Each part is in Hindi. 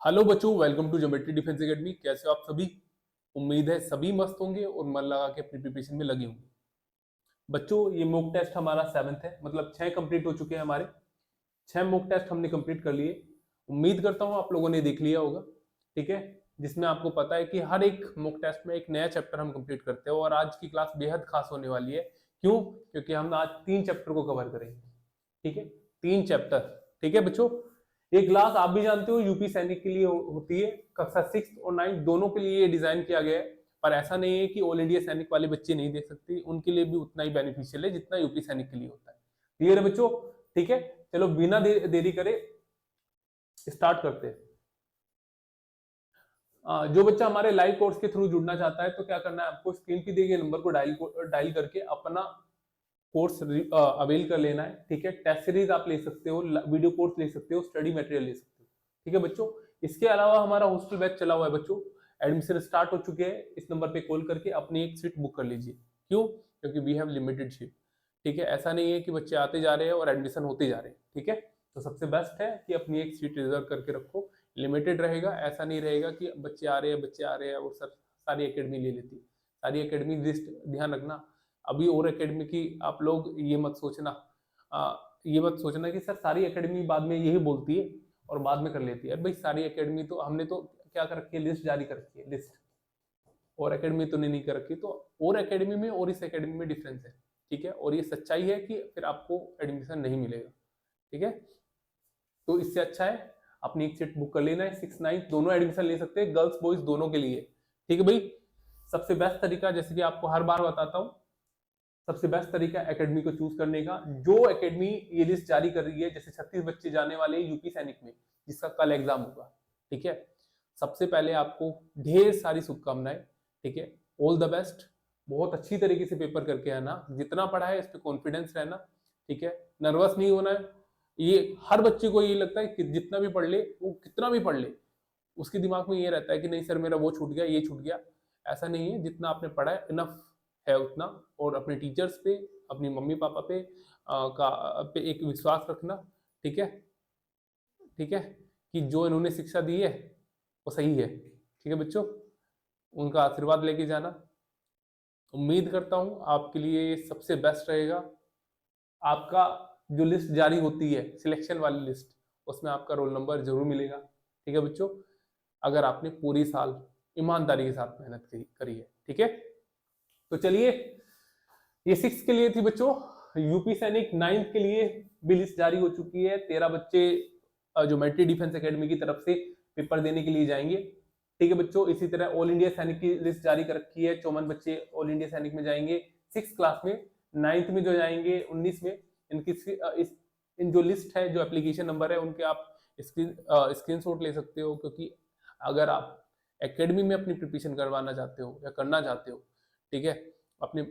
हेलो बच्चों, welcome to geometry defence academy. कैसे हो आप सभी? उम्मीद है सभी मस्त होंगे और मन लगा के अपनी प्रिपरेशन में लगे होंगे। बच्चों, ये मॉक टेस्ट हमारा 7th है, मतलब 6 कंप्लीट हो चुके हैं हमारे। 6 मॉक टेस्ट हमने कंप्लीट कर लिए। उम्मीद करता हूँ आप लोगों ने देख लिया होगा, ठीक है। जिसमें आपको पता है कि हर एक मॉक टेस्ट में एक नया चैप्टर हम कंप्लीट करते हैं और आज की क्लास बेहद खास होने वाली है। क्यों? क्योंकि हम आज 3 चैप्टर को कवर करेंगे, ठीक है। 3 चैप्टर, ठीक है बच्चों। ये क्लास आप भी जानते हो यूपी सैनिक के लिए होती है। कक्षा 6 और 9 दोनों के लिए ये डिजाइन किया गया है। पर ऐसा नहीं है कि ऑल इंडिया सैनिक वाले बच्चे नहीं देख सकते, उनके लिए भी उतना ही बेनिफिशियल है जितना यूपी सैनिक के लिए होता है। क्लियर है बच्चों? ठीक है, चलो बिना देरी करे स्टार्ट करते हैं। जो बच्चा हमारे लाइव कोर्स के थ्रू जुड़ना चाहता है तो क्या करना है, आपको स्क्रीन पे दिए गए नंबर को डायल करके अपना कोर्स अवेल कर लेना है, ठीक है। टेस्ट सीरीज आप ले सकते हो, वीडियो कोर्स ले सकते हो, स्टडी मटेरियल ले सकते हो, ठीक है बच्चों। इसके अलावा हमारा हॉस्टल बैच चला हुआ है बच्चों। एडमिशन स्टार्ट हो चुके हैं। इस नंबर पे कॉल करके अपनी एक सीट बुक कर लीजिए। क्यों? क्योंकि वी हैव लिमिटेड सीट, ठीक है। ऐसा नहीं है कि बच्चे आते जा रहे हैं और एडमिशन होते जा रहे हैं, ठीक है। तो सबसे बेस्ट है कि अपनी एक सीट रिजर्व करके रखो। लिमिटेड रहेगा, ऐसा नहीं रहेगा कि बच्चे आ रहे हैं और सर सारी एकेडमी ले लेती है। सारी एकेडमी लिस्ट ध्यान रखना। अभी और एकेडमी की आप लोग ये मत सोचना, ये मत सोचना कि सर सारी एकेडमी बाद में यही बोलती है और बाद में कर लेती है। भाई सारी एकेडमी तो हमने तो क्या कर रखी है, लिस्ट जारी कर रखी है, लिस्ट। और एकेडमी तो नहीं कर रखी। तो और एकेडमी में और इस एकेडमी में डिफरेंस है, ठीक है। और ये सच्चाई है कि फिर आपको एडमिशन नहीं मिलेगा, ठीक है। तो इससे अच्छा है अपनी एक सीट बुक कर लेना है। 6 9 दोनों एडमिशन ले सकते हैं, गर्ल्स बॉयज दोनों के लिए, ठीक है भाई। सबसे बेस्ट तरीका, जैसे कि आपको हर बार बताता हूँ, सबसे बेस्ट तरीका एकेडमी को चूज करने का। जो एकेडमी ये लिस्ट जारी कर रही है, जैसे 36 बच्चे जाने वाले यूपी सैनिक में, जिसका कल एग्जाम होगा, ठीक है। सबसे पहले आपको ढेर सारी शुभकामनाएं, ठीक है। All the best. बहुत अच्छी तरीके से पेपर करके आना, जितना पढ़ा है इस पे कॉन्फिडेंस रहना, ठीक है। नर्वस नहीं होना है। ये हर बच्चे को ये लगता है कि जितना भी पढ़ ले, वो कितना भी पढ़ ले, उसके दिमाग में ये रहता है कि नहीं सर मेरा वो छूट गया, ये छूट गया। ऐसा नहीं है, जितना आपने पढ़ा है इनफ है उतना। और अपने टीचर्स पे, अपनी मम्मी पापा पे पे एक विश्वास रखना, ठीक है। ठीक है, कि जो इन्होंने शिक्षा दी है वो सही है, ठीक है बच्चों। उनका आशीर्वाद लेके जाना। उम्मीद करता हूं आपके लिए सबसे बेस्ट रहेगा। आपका जो लिस्ट जारी होती है, सिलेक्शन वाली लिस्ट, उसमें आपका रोल नंबर जरूर मिलेगा, ठीक है बच्चों। अगर आपने पूरी साल ईमानदारी के साथ मेहनत करी है, ठीक है। तो चलिए, ये 6 के लिए थी बच्चों। यूपी सैनिक 9th के लिए भी लिस्ट जारी हो चुकी है। 13 बच्चे जो मैट्री डिफेंस एकेडमी की तरफ से पेपर देने के लिए जाएंगे, ठीक है बच्चों। इसी तरह ऑल इंडिया सैनिक की लिस्ट जारी कर रखी है। 54 बच्चे ऑल इंडिया सैनिक में जाएंगे 6 क्लास में। 9th में जो जाएंगे 19 में। इनकी इन जो लिस्ट है, जो एप्लीकेशन नंबर है, उनके आप स्क्रीनशॉट ले सकते हो। क्योंकि अगर आप एकेडमी में अपनी प्रिपरेशन करवाना चाहते हो या करना चाहते हो, ठीक है, अपने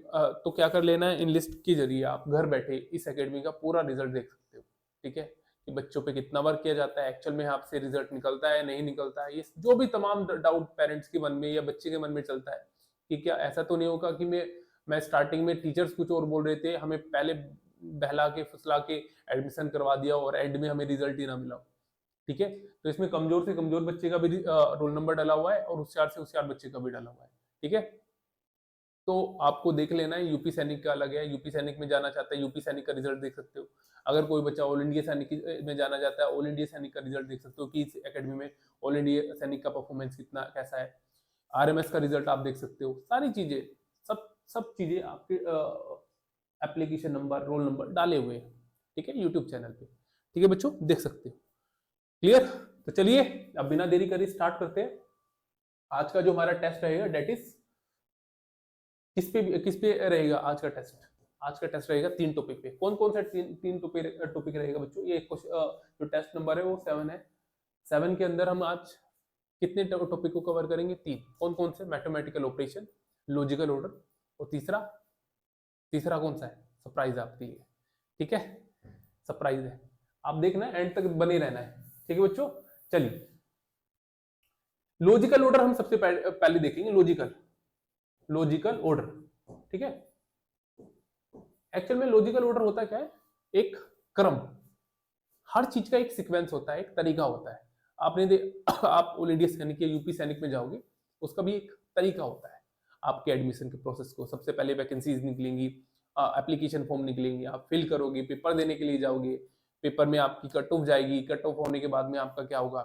तो क्या कर लेना है, इन लिस्ट के जरिए आप घर बैठे इस एकेडमी का पूरा रिजल्ट देख सकते हो, ठीक है। कि बच्चों पे कितना वर्क किया जाता है, एक्चुअल में आपसे रिजल्ट निकलता है नहीं निकलता है, ये जो भी तमाम डाउट पेरेंट्स के मन में या बच्चे के मन में चलता है कि क्या ऐसा तो नहीं होगा कि मैं स्टार्टिंग में टीचर्स कुछ और बोल रहे थे, हमें पहले बहला के फुसला के एडमिशन करवा दिया और एंड में हमें रिजल्ट ही ना मिला, ठीक है। तो इसमें कमजोर से कमजोर बच्चे का भी रोल नंबर डाला हुआ है और होशियार से होशियार बच्चे का भी डाला हुआ है, ठीक है। तो आपको देख लेना है, यूपी सैनिक का अलग है। यूपी सैनिक में जाना चाहता है, यूपी सैनिक का रिजल्ट देख सकते हो। अगर कोई बच्चा ऑल इंडिया सैनिक में जाना चाहता है, ऑल इंडिया सैनिक का रिजल्ट देख सकते हो कि इस एकेडमी में ऑल इंडिया सैनिक का परफॉर्मेंस कितना कैसा है। आरएमएस का रिजल्ट आप देख सकते हो। सारी चीजें, सब सब चीजें आपके एप्लीकेशन नंबर, रोल नंबर डाले हुए हैं, ठीक है, यूट्यूब चैनल पे, ठीक है बच्चों, देख सकते हो। क्लियर? तो चलिए अब बिना देरी करे स्टार्ट करते हैं। आज का जो हमारा टेस्ट रहेगा डेट इज किस पे रहेगा आज का टेस्ट? आज का टेस्ट रहेगा 3 टॉपिक पे। कौन कौन से तीन टॉपिक रहेगा बच्चों? ये जो टेस्ट नंबर है वो 7 है। 7 के अंदर हम आज कितने टॉपिक को कवर करेंगे? 3। कौन कौन से? मैथमेटिकल ऑपरेशन, लॉजिकल ऑर्डर, और तीसरा तीसरा कौन सा है? सरप्राइज आपकी है, ठीक है, सरप्राइज है। आप देखना एंड तक बने रहना है, ठीक है बच्चों। चलिए, लॉजिकल ऑर्डर हम सबसे पहले देखेंगे। लॉजिकल ऑर्डर, ठीक है। एक्चुअल में लॉजिकल ऑर्डर होता क्या है? एक क्रम, हर चीज का एक सीक्वेंस होता है, एक तरीका होता है। आपने आप ऑल इंडिया सैनिक या यूपी सैनिक में जाओगे, उसका भी एक तरीका होता है आपके एडमिशन के प्रोसेस को। सबसे पहले वैकेंसीज निकलेंगी, एप्लीकेशन फॉर्म निकलेंगे, आप फिल करोगे, पेपर देने के लिए जाओगे, पेपर में आपकी कट ऑफ जाएगी, कट ऑफ होने के बाद में आपका क्या होगा,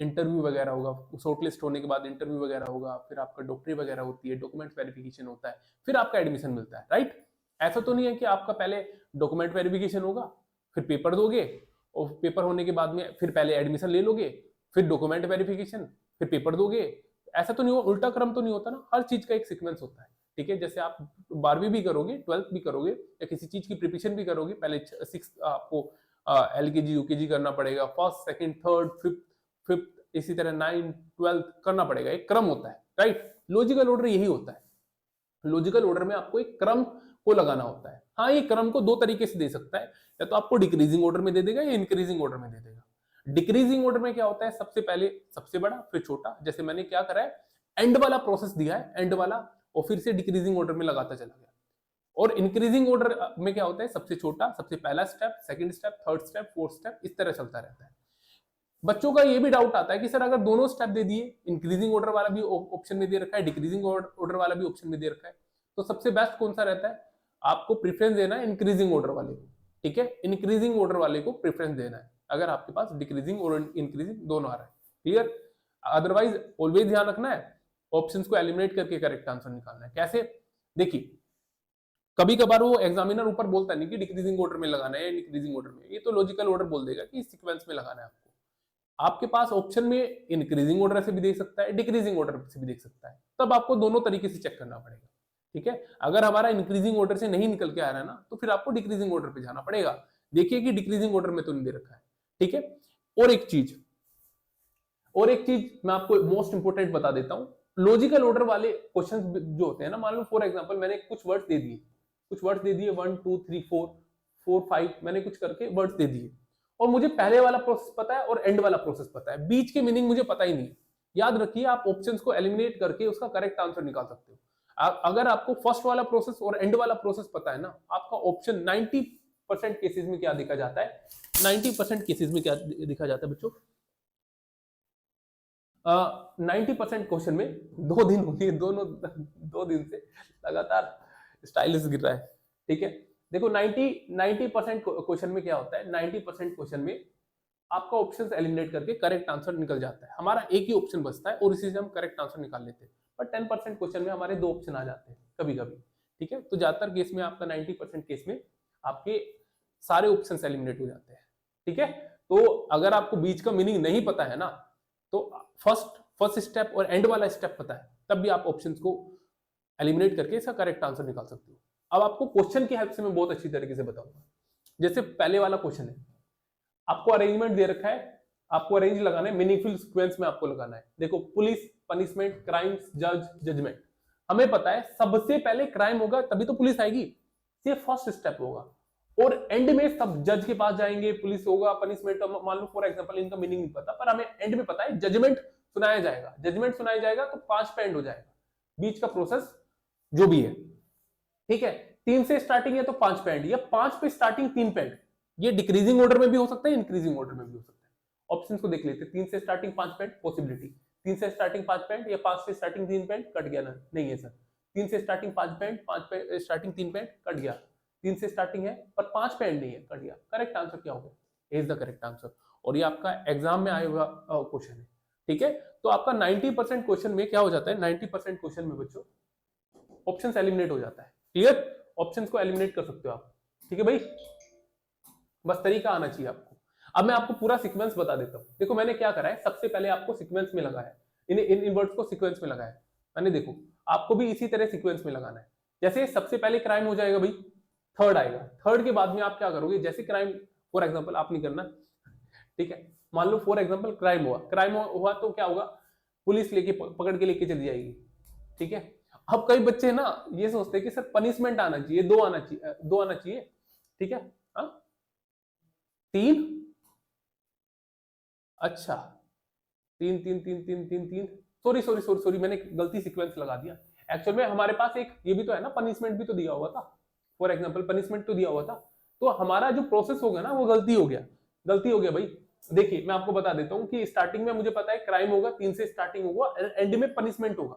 इंटरव्यू वगैरह होगा, शॉर्टलिस्ट होने के बाद इंटरव्यू वगैरह होगा, फिर आपका डॉक्टरी वगैरह होती है, डॉक्यूमेंट वेरिफिकेशन होता है, फिर आपका एडमिशन मिलता है, राइट। ऐसा तो नहीं है कि आपका पहले डॉक्यूमेंट वेरिफिकेशन होगा, फिर पेपर दोगे, और पेपर होने के बाद में फिर पहले एडमिशन ले लोगे, फिर डॉक्यूमेंट वेरिफिकेशन, फिर पेपर दोगे। ऐसा तो नहीं हो, उल्टा क्रम तो नहीं होता ना, हर चीज का एक सीक्वेंस होता है, ठीक है। जैसे आप 12वीं भी करोगे, 12th भी करोगे, या किसी चीज की प्रिपरेशन भी करोगे, पहले 6 आपको LKG UKG करना पड़ेगा, फर्स्ट सेकंड थर्ड फिफ्थ, इसी तरह 9th 12th करना पड़ेगा, एक क्रम होता है, राइट। लॉजिकल ऑर्डर यही होता है, लॉजिकल ऑर्डर में आपको एक क्रम को लगाना होता है। हाँ, ये क्रम को दो तरीके से दे सकता है, या तो आपको डिक्रीजिंग ऑर्डर में दे देगा या इंक्रीजिंग ऑर्डर में दे देगा। डिक्रीजिंग ऑर्डर में क्या होता है, सबसे पहले सबसे बड़ा फिर छोटा, जैसे मैंने क्या करा है, एंड वाला प्रोसेस दिया है, एंड वाला, और फिर से डिक्रीजिंग ऑर्डर में लगाता चला गया। और इंक्रीजिंग ऑर्डर में क्या होता है, सबसे छोटा, सबसे पहला step, second step, third step, fourth step, इस तरह चलता रहता है। बच्चों का ये भी डाउट आता है कि सर अगर दोनों स्टेप दे दिए, इंक्रीजिंग ऑर्डर वाला भी ऑप्शन में दे रखा है, डिक्रीजिंग ऑर्डर वाला भी ऑप्शन में दे रखा है, तो सबसे बेस्ट कौन सा रहता है, आपको प्रेफरेंस देना है इंक्रीजिंग ऑर्डर वाले को, ठीक है। इंक्रीजिंग ऑर्डर वाले को प्रेफरेंस देना है अगर आपके पास डिक्रीजिंग और इंक्रीजिंग दोनों आ रहा है, क्लियर। अदरवाइज ऑलवेज ध्यान रखना है, ऑप्शंस को एलिमिनेट करके करेक्ट आंसर निकालना है। कैसे, देखिए कभी कभार वो एग्जामिनर ऊपर बोलता नहीं कि डिक्रीजिंग ऑर्डर में लगाना है या इंक्रीजिंग ऑर्डर में, ये तो लॉजिकल ऑर्डर बोल देगा कि सीक्वेंस में लगाना है आपको। आपके पास ऑप्शन में इंक्रीजिंग ऑर्डर से भी देख सकता है, डिक्रीजिंग ऑर्डर से भी देख सकता है, तब आपको दोनों तरीके से चेक करना पड़ेगा, ठीक है। अगर हमारा इंक्रीजिंग ऑर्डर से नहीं निकल के आ रहा है ना, तो फिर आपको डिक्रीजिंग ऑर्डर पे जाना पड़ेगा। देखिए कि डिक्रीजिंग ऑर्डर में तो नहीं दे रखा है, ठीक है। और एक चीज मैं आपको मोस्ट इंपोर्टेंट बता देता हूं, लॉजिकल ऑर्डर वाले क्वेश्चंस जो होते हैं ना, मान लो फॉर एग्जांपल मैंने कुछ वर्ड्स दे दिए, 1 2 3 4 5 मैंने कुछ करके वर्ड्स दे दिए, और मुझे पहले वाला प्रोसेस पता है और एंड वाला प्रोसेस पता है, बीच के मीनिंग मुझे पता ही नहीं। याद रखिए, आप ऑप्शंस को एलिमिनेट करके उसका करेक्ट आंसर निकाल सकते हो। अगर आपको फर्स्ट वाला प्रोसेस और एंड वाला प्रोसेस पता है ना, आपका ऑप्शन 90% केसेस में क्या देखा जाता है, 90% केसेस में क्या देखा जाता है बच्चों, 90% क्वेश्चन में 2 दिन होती है, दोनों 2 दिन से लगातार स्टाइलिश गिर रहा है, ठीक है। देखो 90% क्वेश्चन में क्या होता है, 90% क्वेश्चन में आपका ऑप्शन एलिमिनेट करके करेक्ट आंसर निकल जाता है, हमारा एक ही ऑप्शन बचता है और इसी से हम करेक्ट आंसर निकाल लेते हैं। पर 10% क्वेश्चन में हमारे 2 ऑप्शन आ जाते हैं कभी कभी, ठीक है। तो ज्यादातर केस में आपका 90% केस में आपके सारे ऑप्शन एलिमिनेट हो जाते हैं, ठीक है। तो अगर आपको बीच का मीनिंग नहीं पता है ना, तो फर्स्ट स्टेप और एंड वाला स्टेप पता है, तब भी आप ऑप्शंस को एलिमिनेट करके इसका करेक्ट आंसर निकाल सकते हो। अब आपको क्वेश्चन की हेल्प से मैं बहुत अच्छी तरीके से बताऊंगा। जैसे पहले वाला क्वेश्चन है, आपको अरेंजमेंट दे रखा है, आपको अरेंज लगाना है, मीनिंगफुल सीक्वेंस में आपको लगाना है। देखो पुलिस, पनिशमेंट, क्राइम्स, जज, जजमेंट, हमें पता है सबसे पहले क्राइम होगा तभी तो पुलिस आएगी, ये फर्स्ट स्टेप होगा, और एंड में सब जज के पास जाएंगे, पुलिस होगा, पनिशमेंट, मान लो फॉर एग्जांपल इनका मीनिंग नहीं पता, पर हमें एंड में पता है जजमेंट सुनाया जाएगा, जजमेंट सुनाया जाएगा तो 5 पे एंड हो जाएगा, बीच का प्रोसेस जो भी है, ठीक है। 3 से स्टार्टिंग है तो 5 पे एंड, या 5 पे स्टार्टिंग 3 पे एंड, ये डिक्रीजिंग ऑर्डर में भी हो सकता है, इंक्रीजिंग ऑर्डर में भी हो सकता है। ऑप्शंस को देख लेते हैं, 3 से स्टार्टिंग 5 पे एंड, पॉसिबिलिटी 3 से स्टार्टिंग 5 पे एंड, या 5 से स्टार्टिंग 3 पे एंड, कट गया ना, नहीं है सर। 3 से स्टार्टिंग 5 पे एंड, 5 पे स्टार्टिंग 3 पे एंड, कट गया। 3 से स्टार्टिंग है पर 5 पे एंड नहीं है, कट गया। करेक्ट आंसर क्या होगा, इज द करेक्ट आंसर, और ये आपका एग्जाम में आया हुआ क्वेश्चन है, ठीक है। तो आपका 90% क्वेश्चन में क्या हो जाता है, 90% क्वेश्चन में बच्चों ऑप्शंस एलिमिनेट हो जाता है, क्लियर। ऑप्शंस को एलिमिनेट कर सकते हो आप, ठीक है भाई, बस तरीका आना चाहिए आपको। अब मैं आपको पूरा सीक्वेंस बता देता हूं। देखो मैंने क्या करा है, सबसे पहले आपको सीक्वेंस में लगाया, इन वर्ड्स को सीक्वेंस में लगाया मैंने। देखो आपको भी इसी तरह सीक्वेंस में लगाना है। जैसे सबसे पहले क्राइम हो जाएगा भाई, थर्ड आएगा, थर्ड के बाद में आप क्या करोगे, जैसे क्राइम फॉर एग्जाम्पल आप नहीं करना, ठीक है। मान लो फॉर एग्जाम्पल क्राइम हुआ तो क्या होगा, पुलिस लेके पकड़ के लेके चली जाएगी, ठीक है। अब कई बच्चे ना ये सोचते हैं कि सर पनिशमेंट आना चाहिए, 2 आना चाहिए, ठीक है। हाँ 3, अच्छा 3 3 3 3 3 3, सॉरी मैंने गलती सीक्वेंस लगा दिया। एक्चुअल में हमारे पास एक ये भी तो है ना, पनिशमेंट भी तो दिया हुआ था, फॉर एग्जाम्पल पनिशमेंट तो दिया हुआ था, तो हमारा जो प्रोसेस हो गया ना वो गलती हो गया भाई। देखिए मैं आपको बता देता हूँ कि स्टार्टिंग में मुझे पता है क्राइम होगा, 3 से स्टार्टिंग होगा, एंड में पनिशमेंट होगा,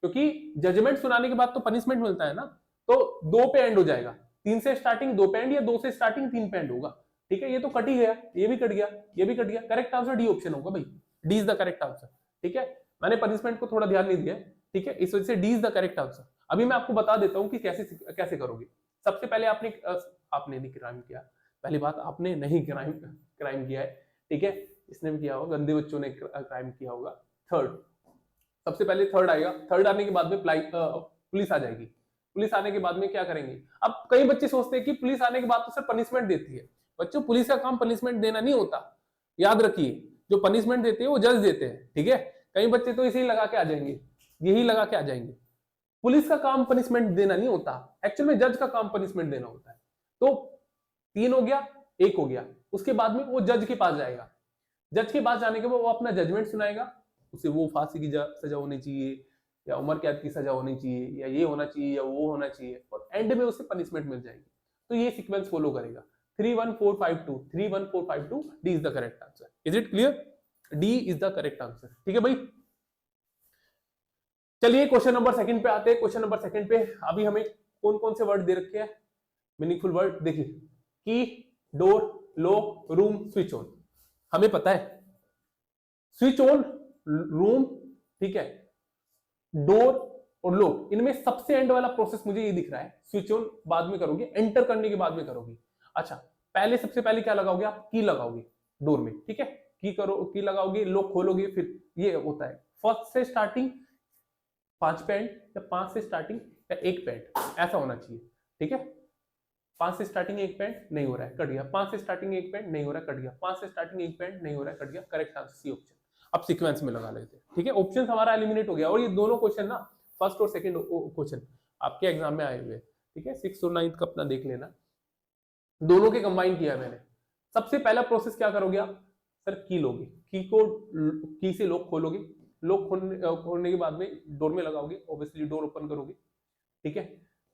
क्योंकि जजमेंट सुनाने के बाद तो पनिशमेंट मिलता है ना, तो 2 पे एंड हो जाएगा। 3 से स्टार्टिंग 2 पे एंड, या 2 से स्टार्टिंग 3 पे एंड होगा। ठीक है, ये तो कट ही गया, ये भी कट गया, ये भी कट गया। करेक्ट आंसर डी ऑप्शन होगा भाई, D is the correct answer. ठीक है, मैंने पनिशमेंट को थोड़ा ध्यान नहीं दिया। ठीक है, इस वजह से D is the correct answer. अभी मैं आपको बता देता हूँ कि कैसे कैसे करोगे। सबसे पहले आपने नहीं क्राइम किया, पहली बात आपने नहीं क्राइम किया है। ठीक है, इसने भी किया होगा, गंदे बच्चों ने क्राइम किया होगा। थर्ड, सबसे पहले थर्ड आएगा, थर्ड आने के बाद में पुलिस आ जाएगी। पुलिस आने के बाद में क्या करेंगे? अब कई बच्चे सोचते हैं कि पुलिस आने के बाद तो सर पनिशमेंट देती है। बच्चों, पुलिस का काम पनिशमेंट देना नहीं होता, याद रखिए। जो पनिशमेंट देते हैं वो जज देते हैं। ठीक है, कई बच्चे तो इसी लगा के आ जाएंगे, यही लगा के आ जाएंगे। पुलिस का काम पनिशमेंट देना नहीं होता, एक्चुअल में जज का काम पनिशमेंट देना होता है। तो 3 हो गया, 1 हो गया, उसके बाद में वो जज के पास जाएगा। जज के पास जाने के बाद वो अपना जजमेंट सुनाएगा, उसे वो फांसी की सजा होनी चाहिए, या उम्र कैद की सजा होनी चाहिए, या ये होना चाहिए, या वो होना चाहिए, और एंड में उसे पनिशमेंट मिल जाएगी। तो ये सीक्वेंस फॉलो करेगा। 31452, 31452, D is the correct answer. Is it clear? D is the correct answer. ठीक है भाई, चलिए क्वेश्चन नंबर सेकंड पे आते हैं। क्वेश्चन नंबर सेकंड पे अभी हमें कौन कौन से वर्ड दे रखे हैं, मीनिंगफुल वर्ड। देखिए, की, door, lock, room, switch on. हमें पता है स्विच ऑन, रूम, ठीक है, डोर और लॉक, इनमें सबसे एंड वाला प्रोसेस मुझे ये दिख रहा है। स्विच ऑन बाद में करोगे, एंटर करने के बाद में करोगे। अच्छा, पहले सबसे पहले क्या लगाओगे आप? की लगाओगे डोर में। ठीक है, की लगाओगे, लॉक खोलोगे, फिर ये होता है फर्स्ट से स्टार्टिंग 5 पे एंड, या 5 से स्टार्टिंग या 1 पे एंड, ऐसा होना चाहिए। ठीक है, 5 से स्टार्टिंग 1 पे एंड, नहीं हो रहा है, कट गया। 5 से स्टार्टिंग 1 पे एंड, नहीं हो रहा है, कट गया। 5 से स्टार्टिंग 1 पे एंड, नहीं हो रहा है, कट गया। Correct answer c option. अब सीक्वेंस में लगा लेते हैं। ठीक है, ऑप्शन हमारा एलिमिनेट हो गया। और ये दोनों क्वेश्चन ना, फर्स्ट और सेकंड क्वेश्चन आपके एग्जाम में आए हुए। ठीक है, 6th और 9th का अपना देख लेना, दोनों के कंबाइन किया मैंने। सबसे पहला प्रोसेस क्या करोगे आप? सर की लोगे, की से लॉक खोलोगे, लॉक खोलने के बाद में डोर में लगाओगे, ऑब्वियसली डोर ओपन करोगे। ठीक है,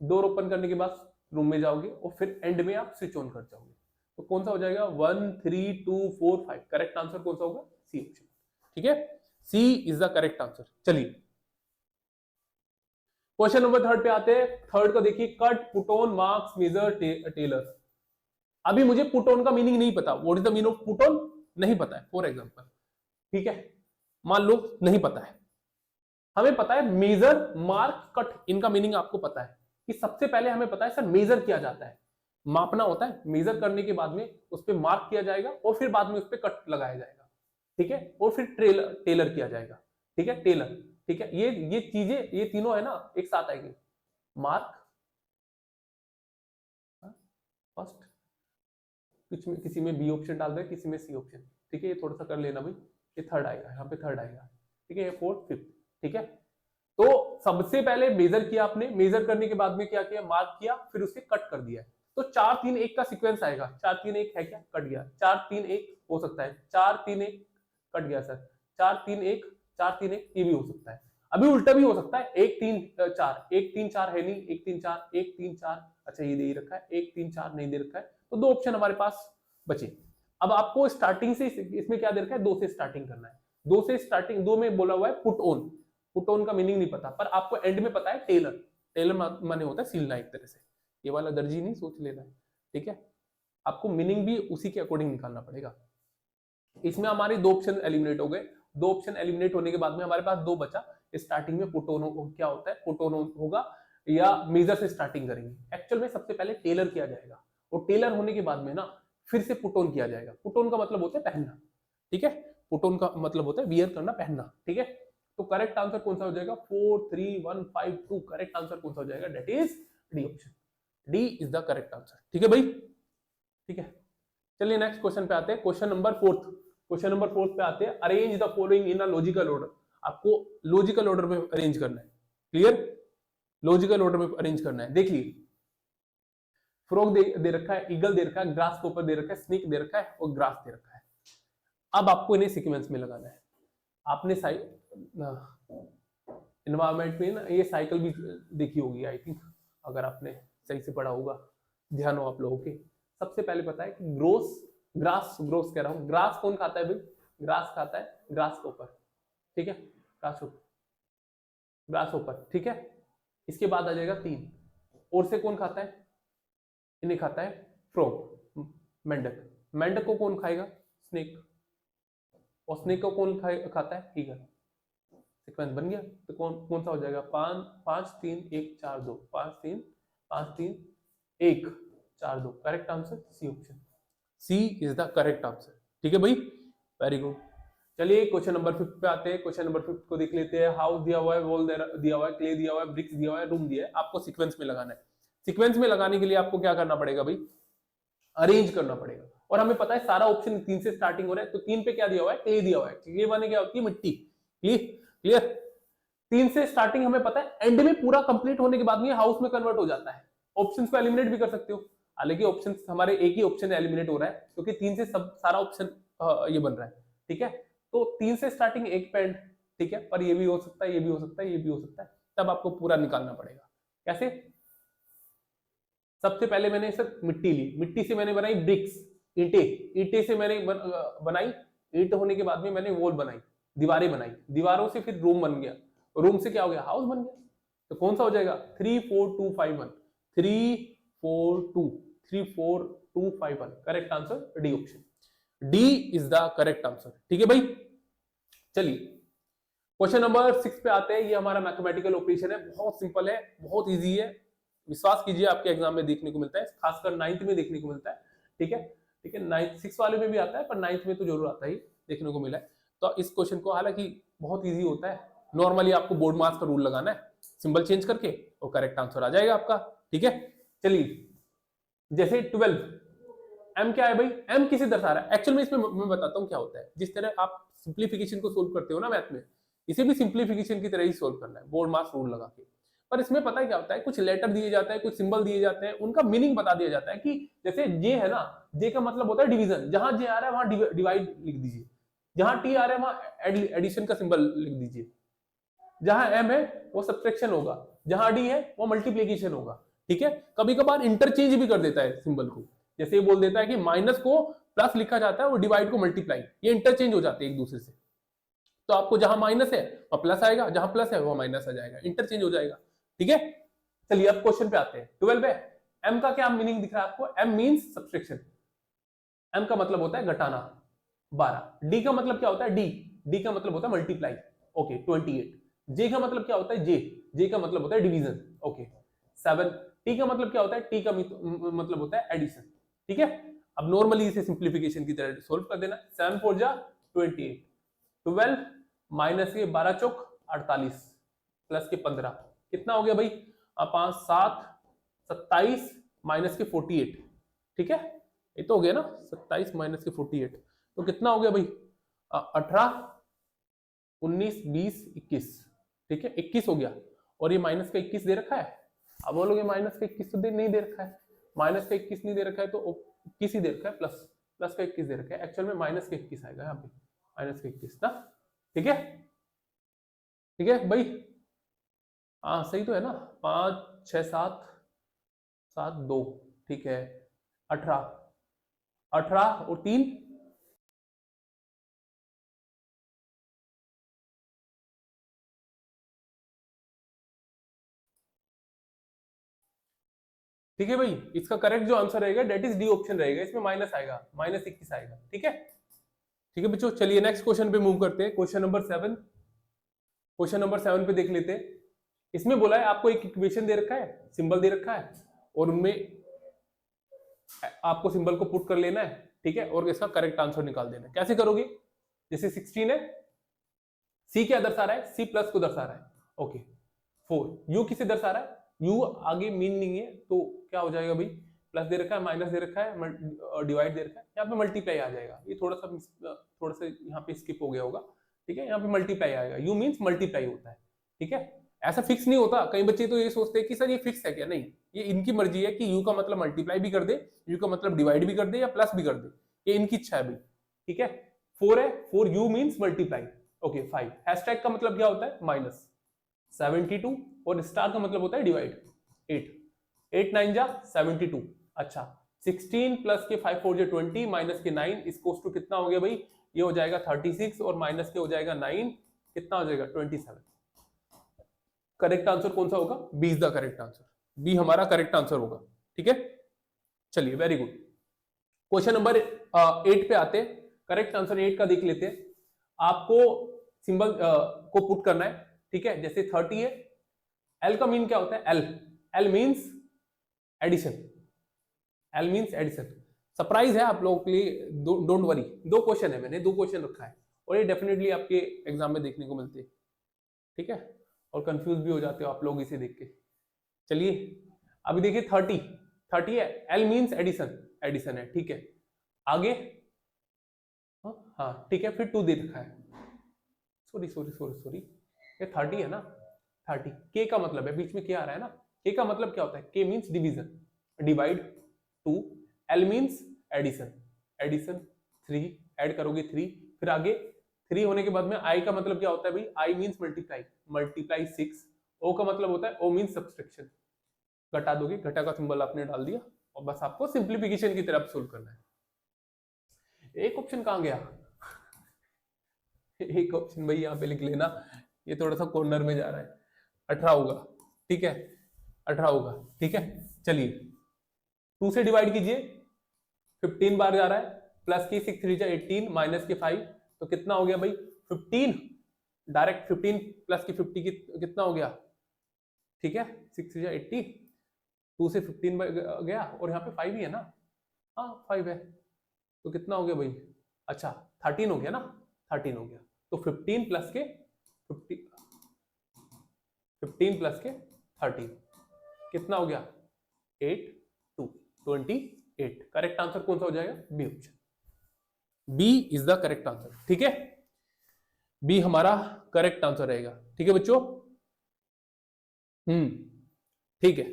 डोर ओपन करने के बाद रूम में जाओगे, और फिर एंड में आप स्विच ऑन कर जाओगे। तो कौन सा हो जाएगा? 1 3 2 4 5। करेक्ट आंसर कौन सा होगा? C option. ठीक है, c is the correct answer. चलिए क्वेश्चन नंबर थर्ड पे आते हैं। थर्ड का देखिए, cut, put on, marks, measure, tailor. अभी मुझे पुट ऑन का मीनिंग नहीं पता, what is the meaning of put on नहीं पता है, फॉर एग्जांपल। ठीक है, मान लो नहीं पता है। हमें पता है मेजर, मार्क, कट, इनका मीनिंग आपको पता है कि सबसे पहले हमें पता है सर मेजर किया जाता है, मापना होता है। मेजर करने के बाद में उस पर मार्क किया जाएगा, और फिर बाद में उस पर कट लगाया जाएगा। ठीक है, और फिर टेलर किया जाएगा। ठीक है, टेलर। ठीक है, ये चीजें, ये तीनों है ना, एक साथ आएंगे। मार्क फर्स्ट, किसी में बी ऑप्शन डाल दे, किसी में सी ऑप्शन। ठीक है, ये थोड़ा सा कर लेना भाई। ये थर्ड आएगा, यहाँ पे थर्ड आएगा। ठीक है, ये फोर्थ, फिफ्थ। ठीक है, तो सबसे पहले मेजर किया आपने, मेजर करने के बाद में क्या किया? मार्क किया, फिर उसे कट कर दिया। तो 4 3 1 का सीक्वेंस आएगा। 4 3 1 है क्या? कट गया। 4 3 1 हो सकता है, 4 3 1 कट गया सर। 4 3 1, 4 3 1 ये भी हो सकता है। अभी उल्टा भी हो सकता है, 1 3 4, 1 3 4 है नहीं, 1 3 4, 1 3 4, अच्छा ये दे रखा है, 1 3 4 नहीं दे रखा है, तो 2 ऑप्शन हमारे पास बचे। अब आपको स्टार्टिंग से, इसमें क्या दे रखा है? 2 से स्टार्टिंग करना है। 2 से स्टार्टिंग, 2 में बोला हुआ है पुट ऑन। पुट ऑन का मीनिंग नहीं पता, पर आपको एंड में पता है टेलर। टेलर माने होता है सिलना एक तरह से, ये वाला दर्जी नहीं सोच लेना है। ठीक है, आपको मीनिंग भी उसी के अकॉर्डिंग निकालना पड़ेगा। इसमें हमारे 2 ऑप्शन एलिमिनेट हो गए। 2 ऑप्शन एलिमिनेट होने के बाद में हमारे पास 2 बचा। स्टार्टिंग में पुट ऑन क्या होता है? पुट ऑन होगा, या मेजर से स्टार्टिंग करेंगे। एक्चुअल में सबसे पहले टेलर किया जाएगा, और टेलर होने के बाद में ना फिर से पुट ऑन किया जाएगा। पुट ऑन का मतलब होता है पहनना। ठीक है, पुट ऑन का मतलब होता है वियर करना, पहनना। ठीक है, तो करेक्ट आंसर कौन सा हो जाएगा? 4 3 1 5 2। करेक्ट आंसर कौन सा हो जाएगा? That is D option. D is the correct answer. ठीक है भाई, ठीक है। चलिए नेक्स्ट क्वेश्चन पे आते हैं। Question number fourth, question number fourth पे आते हैं। Arrange the following in a logical order. आपको लॉजिकल ऑर्डर में अरेंज करना है। क्लियर, लॉजिकल ऑर्डर में अरेंज करना है। देखिए, फ्रॉग दे रखा है, ईगल दे रखा है, ग्रास कोपर दे रखा है, स्नेक दे रखा है, और ग्रास दे रखा है। अब आपको इन्हें सीक्वेंस में लगाना है। आपने एनवायरमेंट में ना ये साइकिल भी देखी होगी आई थिंक, अगर आपने सही से पढ़ा होगा, ध्यान हो आप लोगों के। सबसे पहले पता है कि ग्रोस, ग्रास ग्रोस कह रहा हूं, ग्रास कौन खाता है भाई, ग्रास खाता है ग्रास ऊपर, ठीक है, ग्रास ऊपर, ठीक है। इसके बाद आ जाएगा 3, और से कौन खाता है, इन्हें खाता है फ्रॉग, मेंढक, मेंढक को कौन खाएगा, स्नेक, और स्नेक को कौन खाता है, ईगल। सीक्वेंस बन गया, तो कौन कौन सा हो जाएगा, 5 5 3 1 4 2, 5 3 5 3 1 4 2, correct answer c option, c is the correct answer, ठीक है भाई, वेरी गुड। चलिए क्वेश्चन नंबर 5 पे आते हैं। क्वेश्चन नंबर 5 को देख लेते हैं। हाउस दिया हुआ है, वॉल दिया हुआ है, क्ले दिया हुआ है, ब्रिक्स दिया हुआ है, रूम दिया है, आपको सीक्वेंस में लगाना है। सीक्वेंस में लगाने के लिए आपको क्या करना पड़ेगा भाई, अरेंज करना पड़ेगा, और हमें पता है सारा ऑप्शन 3 से स्टार्टिंग हो रहा है, तो 3 पे क्या दिया हुआ है, क्ले दिया हुआ है, क्ले माने क्या होती है, मिट्टी, क्लियर, 3 से स्टार्टिंग हमें पता है, एंड में पूरा कंप्लीट होने के बाद में हाउस में कन्वर्ट हो जाता है। ऑप्शंस को एलिमिनेट भी कर सकते हो, हालांकि ऑप्शन हमारे एक ही ऑप्शन एलिमिनेट हो रहा है, क्योंकि 3 से सब सारा ऑप्शन ये बन रहा है, ठीक है। तो 3 से स्टार्टिंग एक पेंड, ठीक है, पर ये भी हो सकता है, ये भी हो सकता है, ये भी हो सकता है, तब आपको पूरा निकालना पड़ेगा। कैसे, सबसे पहले मैंने सर मिट्टी ली, मिट्टी से मैंने बनाई ब्रिक्स, ईंटे, ईंटे से मैंने बनाई, ईंट होने के बाद में मैंने वॉल बनाई, दीवारें बनाई, दीवारों से फिर रूम बन गया, रूम से क्या हो गया, हाउस बन गया। तो कौन सा हो जाएगा, 3 4 2 5 1, 3 4 2 3 4 2 5 1, correct answer D option, D is the correct answer, ठीक है भाई। चलिए क्वेश्चन नंबर 6 पे आते हैं। ये हमारा मैथमेटिकल ऑपरेशन है, बहुत सिंपल है, बहुत इजी है, विश्वास कीजिए आपके एग्जाम में देखने को मिलता है, खासकर 9th में देखने को मिलता है, ठीक है, ठीक है, 9th 6 वाले में भी आता है, पर 9th में तो जरूर आता ही, देखने को मिला है। तो इस क्वेश्चन को हालांकि बहुत इजी होता है, नॉर्मली आपको बोर्ड मास का रूल लगाना है, सिंबल चेंज करके, और करेक्ट आंसर आ जाएगा आपका, ठीक है। चलिए जैसे 12, m क्या है भाई, m किसे दर्शा रहा है, एक्चुअल में इसमें मैं बताता हूँ क्या होता है। जिस तरह आप सिंप्लीफिकेशन को सोल्व करते हो ना मैथ में, इसे भी सिंप्लीफिकेशन की तरह ही सोल्व करना है, बोर्ड मास रूल लगा के। पर इसमें पता है क्या होता है, कुछ लेटर दिए जाते हैं, कुछ सिंबल दिए जाते हैं, उनका मीनिंग बता दिया जाता है, कि जैसे जे है ना, जे का मतलब होता है डिवीजन, जहां जे आ रहा है वहां डिवाइड लिख दीजिए, जहां टी आ रहा है वहां एडिशन का सिंबल लिख दीजिए, जहां m है वो सब्ट्रैक्शन होगा, जहां d है वो मल्टीप्लिकेशन होगा, ठीक है। कभी कभार इंटरचेंज भी कर देता है सिंबल को, जैसे ये बोल देता है कि माइनस को प्लस लिखा जाता है और डिवाइड को मल्टीप्लाई, ये इंटरचेंज हो जाते हैं एक दूसरे से। तो आपको जहां माइनस है वहां प्लस आएगा, जहां प्लस है वहां माइनस आ जाएगा, इंटरचेंज हो जाएगा, ठीक है। चलिए अब क्वेश्चन पे आते हैं। 12 है, m का क्या मीनिंग दिख रहा है आपको, m मींस सब्ट्रैक्शन, m का मतलब होता है घटाना 12, d का मतलब क्या होता है, d का मतलब होता है मल्टीप्लाई, ओके 28, j का मतलब क्या होता है, j का मतलब होता है डिवीजन, ओके 7, t का मतलब क्या होता है, t का मतलब होता है एडिशन, ठीक है। अब नॉर्मली इसे सिंप्लीफिकेशन की तरह सोल्व कर देना, 7 4 जा 28, 12 माइनस के 12 चौक 48 प्लस के 15, कितना हो गया भाई, 5 7 27 माइनस के 48, ठीक है, ये तो हो गया ना, 27 माइनस के 48, तो कितना हो गया भाई, 18 19 20 21, ठीक है, 21 हो गया, और ये माइनस का 21 दे रखा है। अब बोलोगे माइनस का 21 तो नहीं दे रखा है, माइनस का 21 नहीं दे रखा है, तो 21 ही दे रखा है, प्लस का 21 दे रखा है, एक्चुअल में माइनस का 21 आएगा यहाँ पे, माइनस का 21 ना, ठीक है, ठीक है भाई, हाँ सही तो है ना, 5 6 7 7 2, ठीक है, 18 और 3, ठीक है भाई, इसका करेक्ट जो आंसर रहेगा डेट इज डी ऑप्शन रहेगा, इसमें माइनस आएगा, माइनस 21 आएगा, ठीक है, ठीक है बच्चों। चलिए नेक्स्ट क्वेश्चन पे मूव करते हैं, क्वेश्चन नंबर 7, क्वेश्चन नंबर 7 पे देख लेते हैं। इसमें बोला है आपको एक इक्वेशन दे रखा है, सिंबल दे रखा है, और उनमें आपको सिंबल को पुट कर लेना है, ठीक है, और इसका करेक्ट आंसर निकाल देना है। कैसे करोगे, जैसे 16 है, सी क्या दर्शा रहा है, सी प्लस को दर्शा रहा है, ओके 4, यू किसे दर्शा रहा है, यू आगे मीन नहीं है, तो क्या हो जाएगा भाई, प्लस दे रखा है, माइनस दे रखा है, डिवाइड दे रखा है, यहाँ पे मल्टीप्लाई आ जाएगा, ये थोड़ा सा यहाँ पे स्किप हो गया होगा, ठीक है, यहाँ पे मल्टीप्लाई आएगा, यू मीन्स मल्टीप्लाई होता है, ठीक है, ऐसा फिक्स नहीं होता, कई बच्चे तो ये सोचते हैं कि सर ये फिक्स है क्या, नहीं, ये इनकी मर्जी है कि यू का मतलब मल्टीप्लाई भी कर दे, यू का मतलब डिवाइड भी कर दे, या प्लस भी कर दे, ये इनकी इच्छा है भाई, ठीक है। 4 है, 4 you means multiply, okay 5, hashtag का मतलब क्या होता है, माइनस 72, और स्टार का मतलब होता है डिवाइड, 8 8 9 जा 72, अच्छा 16 प्लस के 5 4 20 माइनस के 9 इसको टू कितना हो गया भाई, ये हो जाएगा 36 और माइनस के हो जाएगा 9, कितना हो जाएगा 27। करेक्ट आंसर कौन सा होगा, b is the correct answer, b हमारा करेक्ट आंसर होगा। ठीक है, चलिए वेरी गुड। क्वेश्चन नंबर 8 पे आते हैं। करेक्ट आंसर 8 का देख लेते हैं। आपको सिंबल को पुट करना है। ठीक है, जैसे 30 है, एल का मीन क्या होता है, L means addition, L means addition. Surprise है आप लोगों के लिए, डोंट वरी, 2 क्वेश्चन है, मैंने 2 क्वेश्चन रखा है और ये डेफिनेटली आपके एग्जाम में देखने को मिलते हैं। ठीक है, और कंफ्यूज भी हो जाते हो आप लोग इसे देख के। चलिए अभी देखिए 30 है, एल मीन्स एडिशन, एडिशन है। ठीक है, आगे हाँ ठीक है, फिर 2 दे रखा है, सॉरी ये 30 है ना, 30 के का मतलब है, बीच में क्या आ रहा है ना, के का मतलब क्या होता है, K means division, divide 2, L means addition, addition 3 add करोगे 3, फिर आगे 3 होने के बाद में आई का मतलब क्या होता है भाई, आई मीन्स मल्टीप्लाई, मल्टीप्लाई 6, ओ का मतलब होता है ओ मीन्स सब्सट्रैक्शन, घटा दोगे, घटा का सिंबल आपने डाल दिया और बस आपको सिंप्लीफिकेशन की तरफ सोल्व करना है। एक ऑप्शन कहां गया, एक ऑप्शन भाई यहाँ पे लिख लेना, ये थोड़ा सा कॉर्नर में जा रहा है, 18 होगा। ठीक है, 18 होगा। ठीक है, चलिए 2 से डिवाइड कीजिए, 15 बार जा रहा है, प्लस की 6 3 18 माइनस के 5, तो कितना हो गया भाई 15, डायरेक्ट 15 प्लस की 50 की कितना हो गया। ठीक है, 6 3 80, 2 से 15 गया और यहाँ पे 5 ही है ना, हाँ 5 है, तो कितना हो गया भाई, अच्छा 13 हो गया ना, 13 हो गया, तो 15 प्लस के 15 प्लस के 13 कितना हो गया 8 2 28। करेक्ट आंसर कौन सा हो जाएगा, b option, b is the correct answer. ठीक है, बी हमारा करेक्ट आंसर रहेगा। ठीक है बच्चों, ठीक है,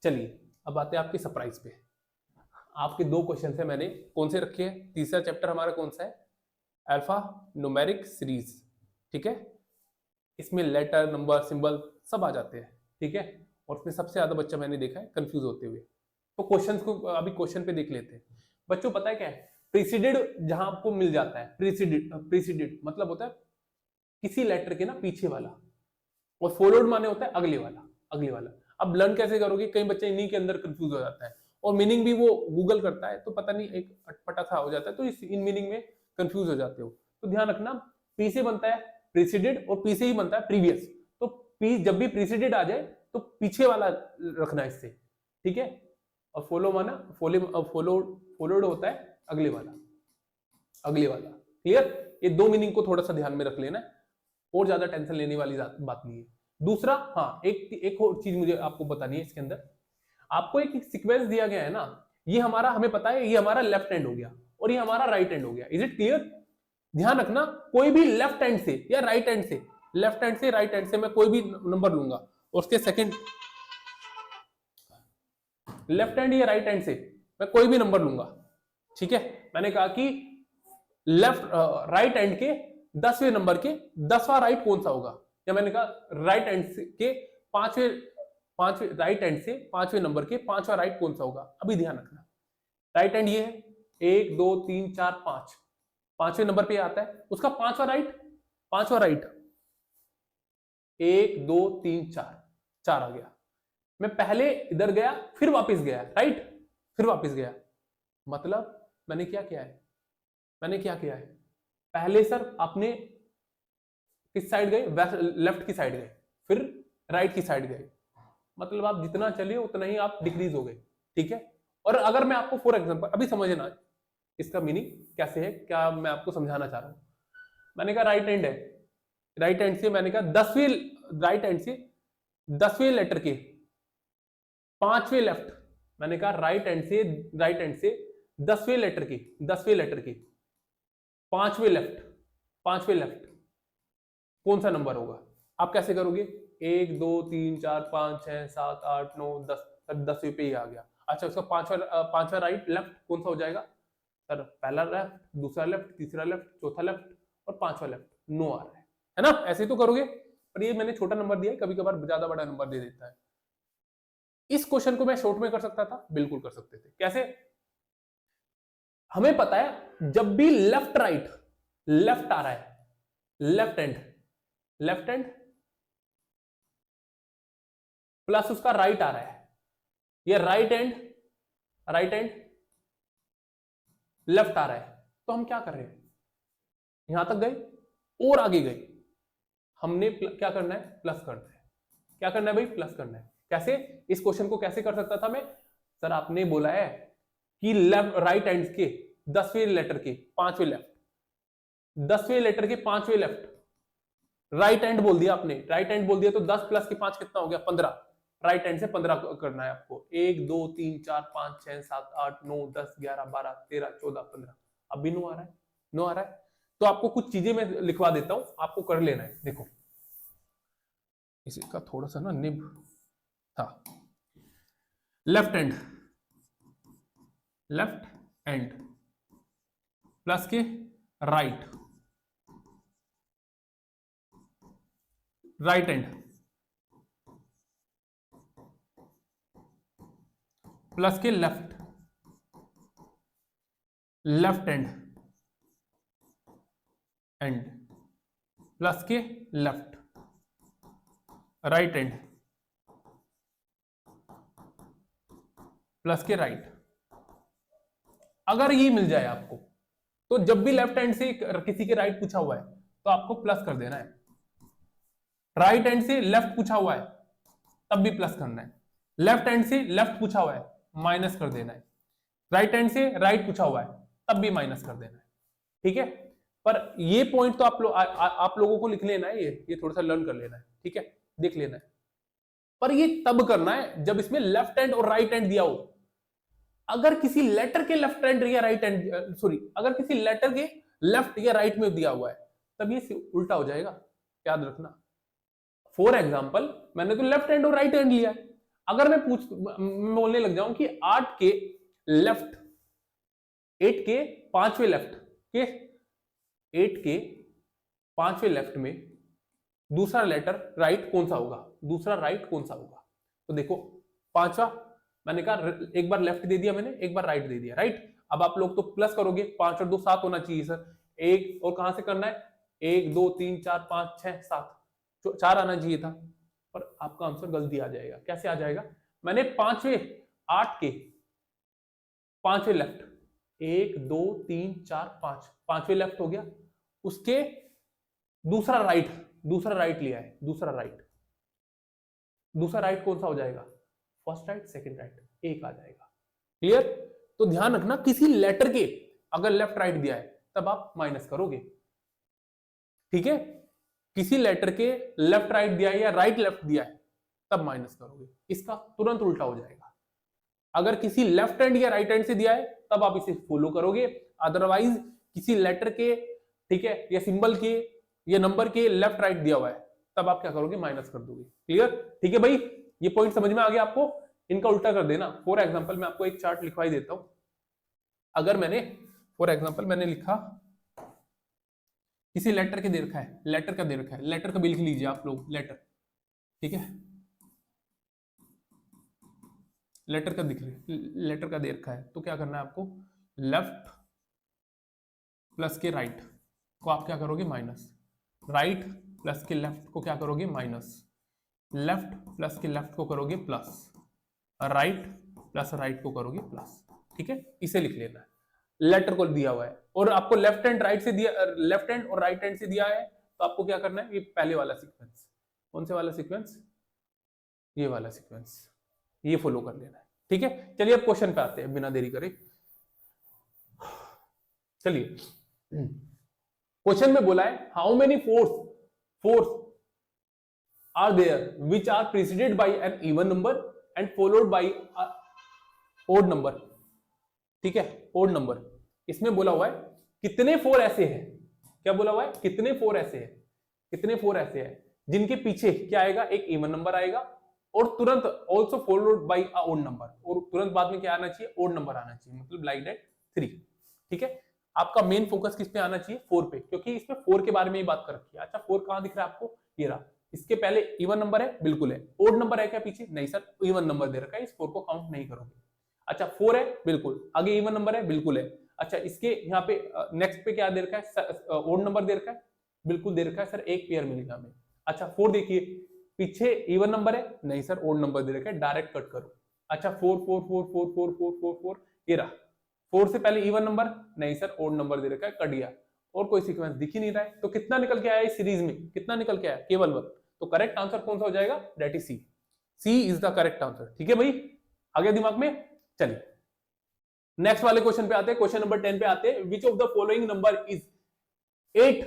चलिए अब आते हैं आपके सरप्राइज पे। आपके 2 क्वेश्चन है मैंने कौन से रखे हैं, तीसरा चैप्टर हमारा कौन सा है, अल्फा न्यूमेरिक सीरीज। ठीक है, इसमें लेटर नंबर सिंबल सब आ जाते हैं। ठीक है, और उसमें सबसे ज्यादा बच्चा मैंने देखा है कंफ्यूज होते हुए। तो क्वेश्चंस को अभी क्वेश्चन पे देख लेते हैं। बच्चों पता है क्या है, प्रीसीडेड जहां आपको मिल जाता है, प्रीसीडेड मतलब होता है किसी लेटर के ना पीछे वाला, और फॉलोड माने होता है अगले वाला, अगले वाला। अब लर्न कैसे करोगे, कई बच्चे इन्हीं के अंदर कंफ्यूज हो जाता है और मीनिंग भी वो गूगल करता है तो पता नहीं एक अटपटा सा हो जाता है, तो इस इन मीनिंग में कंफ्यूज हो जाते हो। तो ध्यान रखना, पी से बनता है प्रीसीडेड और पी से ही बनता है प्रीवियस, तो पी जब भी प्रीसीडेड आ जाए तो पीछे वाला रखना इससे। ठीक है, और फॉलो माना फॉलोड होता है अगले वाला, अगले वाला। क्लियर, ये 2 मीनिंग को थोड़ा सा ध्यान में रख लेना है और ज्यादा टेंशन लेने वाली बात नहीं है। दूसरा, हाँ एक और चीज मुझे आपको बतानी है, इसके अंदर आपको एक सीक्वेंस दिया गया है ना, ये हमारा हमें पता है, ये हमारा लेफ्ट हैंड हो गया और ये हमारा राइट हैंड हो गया। इज इट क्लियर, ध्यान रखना, कोई भी लेफ्ट हैंड से या राइट हैंड से, लेफ्ट हैंड से राइट हैंड से मैं कोई भी नंबर लूंगा और उसके सेकंड, लेफ्ट हैंड या राइट हैंड से मैं कोई भी नंबर लूंगा। ठीक है, मैंने कहा कि लेफ्ट राइट हैंड के 10वें नंबर के 10वां राइट कौन सा होगा, या मैंने कहा राइट हैंड के पांचवें राइट हैंड से 5वें नंबर के 5वां राइट कौन सा होगा। अभी ध्यान रखना, राइट हैंड ये है 1 2 3 4 5, 5वें नंबर पे आता है उसका 5वां राइट, 5वां राइट 1 2 3 4, 4 आ गया। मैं पहले इधर गया फिर वापस गया, राइट, फिर वापस गया, मतलब मैंने क्या किया है, मैंने क्या किया है, पहले सर आपने किस साइड गए, लेफ्ट की साइड गए, फिर राइट की साइड गए, मतलब आप जितना चले उतना ही आप डिक्रीज हो गए। ठीक है, और अगर मैं आपको फॉर एग्जांपल अभी समझना इसका मीनिंग कैसे है, क्या मैं आपको समझाना चाह रहा हूं। मैंने कहा राइट हैंड है, राइट हैंड से मैंने कहा 10वें राइट हैंड से 10वें लेटर के 5वें लेफ्ट, मैंने कहा राइट हैंड से 10वें लेटर के 10वें लेटर के 5वें लेफ्ट, 5वें लेफ्ट कौन सा नंबर होगा। आप कैसे करोगे, 1 2 3 4 5 6 7 8 9 10, 10वें पे ही आ गया। अच्छा, उसका पांचवा राइट लेफ्ट कौन सा हो जाएगा सर, पहला लेफ्ट, दूसरा लेफ्ट, तीसरा लेफ्ट, चौथा लेफ्ट और 5वां लेफ्ट, 9 आ रहा है ना, ऐसे ही तो करोगे। पर ये मैंने छोटा नंबर दिया है, कभी कभार ज्यादा बड़ा नंबर दे देता है। इस क्वेश्चन को मैं शॉर्ट में कर सकता था, बिल्कुल कर सकते थे। कैसे? हमें पता है जब भी लेफ्ट राइट, लेफ्ट आ रहा है, लेफ्ट हैंड प्लस उसका राइट आ रहा है, ये राइट हैंड लेफ्ट आ रहा है, तो हम क्या कर रहे हैं, यहां तक गए और आगे गए, हमने क्या करना है, प्लस करना है। क्या करना है भाई, प्लस करना है। कैसे? इस क्वेश्चन को कैसे कर सकता था मैं, सर आपने बोला है कि लेफ्ट राइट हैंड के 10वें लेटर के 5वें लेफ्ट, 10वें लेटर के 5वें लेफ्ट, राइट हैंड बोल दिया आपने, राइट हैंड बोल दिया तो 10 प्लस के 5 कितना हो गया, 15। राइट हैंड से 15 करना है आपको। 1 2 3 4 5 6 7 8 9 10 11 12 13 14 15। अब भी नो आ रहा है, नो आ रहा है, तो आपको कुछ चीजें मैं लिखवा देता हूं, आपको कर लेना है। देखो इसका थोड़ा सा ना निब था, लेफ्ट हैंड प्लस के राइट हैंड प्लस के लेफ्ट हैंड प्लस के लेफ्ट राइट हैंड प्लस के राइट। अगर ये मिल जाए आपको, तो जब भी लेफ्ट हैंड से किसी के राइट पूछा हुआ है तो आपको प्लस कर देना है। राइट हैंड से लेफ्ट पूछा हुआ है तब भी प्लस करना है। लेफ्ट हैंड से लेफ्ट पूछा हुआ है माइनस कर देना है। राइट हैंड से राइट पूछा हुआ है तब भी माइनस कर देना है। ठीक है, पर ये पॉइंट तो आप लोगों को लिख लेना है, ये थोड़ा सा लर्न कर लेना है। ठीक है, देख लेना है। पर ये तब करना है जब इसमें लेफ्ट हैंड और राइट हैंड दिया हो। अगर किसी लेटर के लेफ्ट हैंड या राइट हैंड, सॉरी, अगर किसी लेटर के लेफ्ट या राइट में दिया हुआ है तब ये उल्टा हो जाएगा, याद रखना। फॉर एग्जाम्पल मैंने तो लेफ्ट हैंड और राइट हैंड लिया है, अगर मैं बोलने लग जाऊं कि 8 के लेफ्ट, 8 के 5वें लेफ्ट के, 8 के 5वें लेफ्ट में दूसरा लेटर राइट कौन सा होगा, दूसरा राइट कौन सा होगा, तो देखो 5वां, मैंने कहा एक बार लेफ्ट दे दिया मैंने, एक बार राइट दे दिया, राइट। अब आप लोग तो प्लस करोगे, 5 और 2 7 होना चाहिए सर, एक और कहां से करना है, 1 2 3 4 5 6 7, 4 आना चाहिए था, पर आपका आंसर गलती आ जाएगा। कैसे आ जाएगा, मैंने 8 के 5वें लेफ्ट, 1 2 3 4 5, 5वें लेफ्ट हो गया, उसके दूसरा राइट लिया है, दूसरा राइट कौन सा हो जाएगा, फर्स्ट राइट सेकंड राइट, एक आ जाएगा। क्लियर? तो ध्यान रखना किसी लेटर के अगर लेफ्ट राइट दिया है तब आप माइनस करोगे। ठीक है, किसी लेटर के लेफ्ट राइट दिया है या राइट लेफ्ट दिया है तब माइनस करोगे, इसका तुरंत उल्टा हो जाएगा। अगर किसी लेफ्ट हैंड या राइट हैंड से दिया है तब आप इसे फॉलो करोगे, अदरवाइज किसी लेटर के, ठीक है, या सिंबल के या नंबर के लेफ्ट राइट दिया हुआ है तब आप क्या करोगे, माइनस कर दोगे। क्लियर? ठीक है भाई, ये पॉइंट समझ में आ गया आपको, इनका उल्टा कर देना। फॉर एग्जांपल मैं आपको एक चार्ट लिखवाई देता हूं। अगर मैंने फॉर एग्जांपल मैंने लिखा, किसी लेटर के दे रखा है, लेटर का दे रखा है, लेटर का भी लिख लीजिए आप लोग, लेटर, ठीक है, लेटर का दिख रही, लेटर का दे रखा है, तो क्या करना है आपको, लेफ्ट प्लस के राइट को आप क्या करोगे, माइनस, राइट प्लस के लेफ्ट को क्या करोगे, माइनस, लेफ्ट प्लस के लेफ्ट को करोगे प्लस, राइट प्लस राइट को करोगे प्लस। ठीक है, इसे लिख लेना है, लेटर को दिया हुआ है और आपको लेफ्ट हैंड राइट से दिया, लेफ्ट हैंड और राइट हैंड से दिया है, तो आपको क्या करना है, ये पहले वाला सीक्वेंस, कौन से वाला सीक्वेंस, ये वाला सीक्वेंस, ये फॉलो कर लेना है। ठीक है, चलिए अब क्वेश्चन पे आते हैं बिना देरी करे। चलिए, क्वेश्चन में बोला है how many fours are there which are preceded by an even number and followed by odd number. ठीक है, ओड नंबर, इसमें बोला हुआ है कितने 4 ऐसे हैं, क्या बोला हुआ है, कितने 4 ऐसे हैं, कितने 4 ऐसे हैं जिनके पीछे क्या आएगा, एक इवन नंबर आएगा और तुरंत also followed by a odd number, और तुरंत बाद में क्या आना चाहिए, ओड नंबर आना चाहिए, मतलब लाइक दैट 3। ठीक है, आपका मेन फोकस किस पे आना चाहिए, 4 पे, क्योंकि इसमें 4 के बारे में ही बात कर रखी है। अच्छा 4 कहां दिख रहा है आपको, ये रहा, इसके पहले इवन नंबर है, बिल्कुल है। ओड नंबर है क्या पीछे? नहीं सर, इवन नंबर दे रखा है, इस 4 को काउंट नहीं करोगे। अच्छा 4 है, बिल्कुल। आगे इवन नंबर है, बिल्कुल है। अच्छा इसके यहाँ पे नेक्स्ट पे क्या दे रखा है? ओड नंबर दे रखा है, बिल्कुल दे रखा है सर, एक पेयर मिलेगा हमें। अच्छा 4 देखिए, पीछे इवन नंबर है, नहीं सर ओड नंबर दे रखा है, डायरेक्ट कट करो। अच्छा 4 4 4 4 4 4 4 4 ये रहा। 4 से पहले इवन नंबर, नहीं सर ओड नंबर दे रखा है, कट गया। और कोई सीक्वेंस दिख ही नहीं रहा है, तो कितना निकल के आया इस सीरीज में? कितना निकल के आया? केवल 1। तो करेक्ट आंसर कौन सा हो जाएगा? That is c. C is the correct answer. ठीक है भाई, आगे दिमाग में। चलिए नेक्स्ट वाले क्वेश्चन पे आते हैं, क्वेश्चन नंबर 10 पे आते हैं। Which of the following number is 8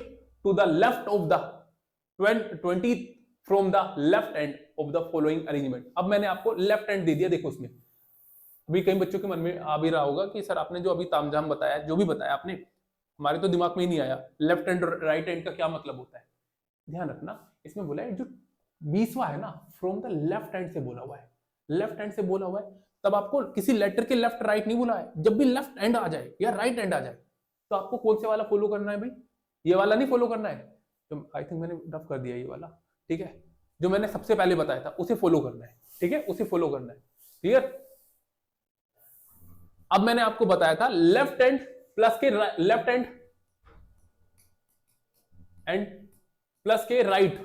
to the left of the 20 from the left end of the following arrangement. अब मैंने आपको लेफ्ट हैंड दे दिया, देखो उसमें अभी कई बच्चों के मन में आ भी रहा होगा कि सर आपने जो अभी तामझाम बताया, जो भी बताया आपने, हमारे तो दिमाग में ही नहीं आया, लेफ्ट हैंड और राइट हैंड का क्या मतलब होता है। ध्यान रखना, इसमें बोला है जो 20वां है ना, फ्रॉम द लेफ्ट हैंड से बोला हुआ है, लेफ्ट हैंड से बोला हुआ है, तब आपको किसी लेटर के लेफ्ट राइट नहीं बोला है। जब भी लेफ्ट हैंड आ जाए या राइट हैंड आ जाए, तो आपको कौन से वाला फॉलो करना है भाई? ये वाला नहीं फॉलो करना है, तो आई थिंक मैंने रफ कर दिया ये वाला, ठीक है, जो मैंने सबसे पहले बताया था उसे फॉलो करना है। ठीक है, उसे फॉलो करना है। क्लियर? अब मैंने आपको बताया था लेफ्ट हैंड प्लस के लेफ्ट हैंड एंड प्लस के राइट,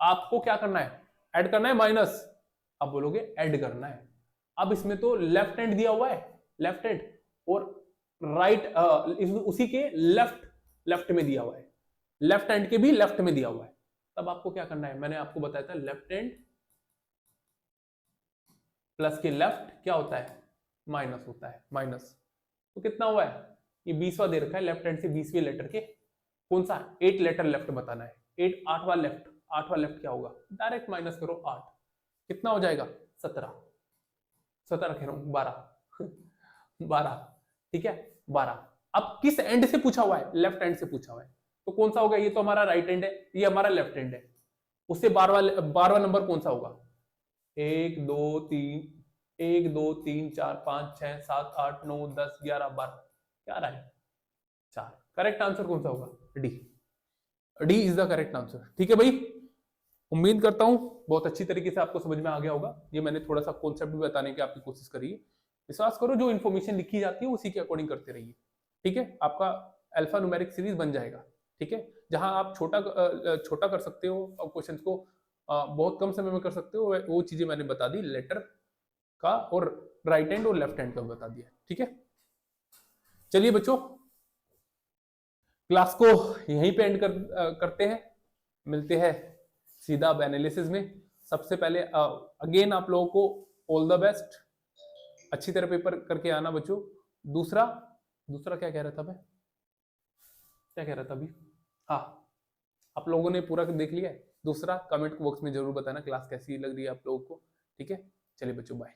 आपको क्या करना है? ऐड करना है माइनस। अब बोलोगे ऐड करना है। अब इसमें तो लेफ्ट हैंड दिया हुआ है, लेफ्ट हैंड, और राइट उसी के लेफ्ट लेफ्ट में दिया हुआ है, लेफ्ट हैंड के भी लेफ्ट में दिया हुआ है। तब आपको क्या करना है? मैंने आपको बताया था लेफ्ट हैंड प्लस के लेफ्ट क्या होता है? माइनस होता है, माइनस। तो कितना हुआ है? ये 20वां दे रखा है, लेफ्ट हैंड से 20वें लेटर के कौन सा? 8 लेटर लेफ्ट बताना है। 8 8वां लेफ्ट, 8वां लेफ्ट क्या होगा? डायरेक्ट माइनस करो 8, कितना हो जाएगा? 17, 17 कह रहा हूं 12 12, ठीक है 12। अब किस एंड से पूछा हुआ है? लेफ्ट हैंड से पूछा हुआ है, तो कौन सा होगा? ये तो हमारा राइट हैंड है, ये हमारा लेफ्ट हैंड है, उससे 12वां नंबर कौन सा होगा? 1 2 3 1 2 3 4 5 6 7 8 9 10 11 12, क्या रहा है? 4। करेक्ट आंसर कौन सा होगा? D. D is the correct answer. ठीक है भाई, उम्मीद करता हूं बहुत अच्छी तरीके से आपको समझ में आ गया होगा। ये मैंने थोड़ा सा कॉन्सेप्ट भी बताने की आपकी कोशिश करी है। विश्वास करो, जो इन्फॉर्मेशन लिखी जाती है उसी के अकॉर्डिंग करते रहिए। ठीक है, आपका अल्फा न्यूमेरिक सीरीज बन जाएगा। ठीक है, जहां आप छोटा कर सकते हो और क्वेश्चंस को बहुत कम समय में कर सकते हो, वो चीजें मैंने बता दी, लेटर का और राइट हैंड और लेफ्ट हैंड का बता दिया। ठीक है, चलिए बच्चों, क्लास को यहीं पे एंड करते हैं, मिलते हैं सीधा अब एनालिसिस में। सबसे पहले अगेन आप लोगों को ऑल द बेस्ट, अच्छी तरह पेपर करके आना बच्चों। दूसरा क्या कह रहा था मैं, क्या कह रहा था अभी? हाँ, आप लोगों ने पूरा देख लिया है। दूसरा कमेंट बॉक्स में जरूर बताना क्लास कैसी लग रही है आप लोगों को। ठीक है, चलिए बच्चों, बाय।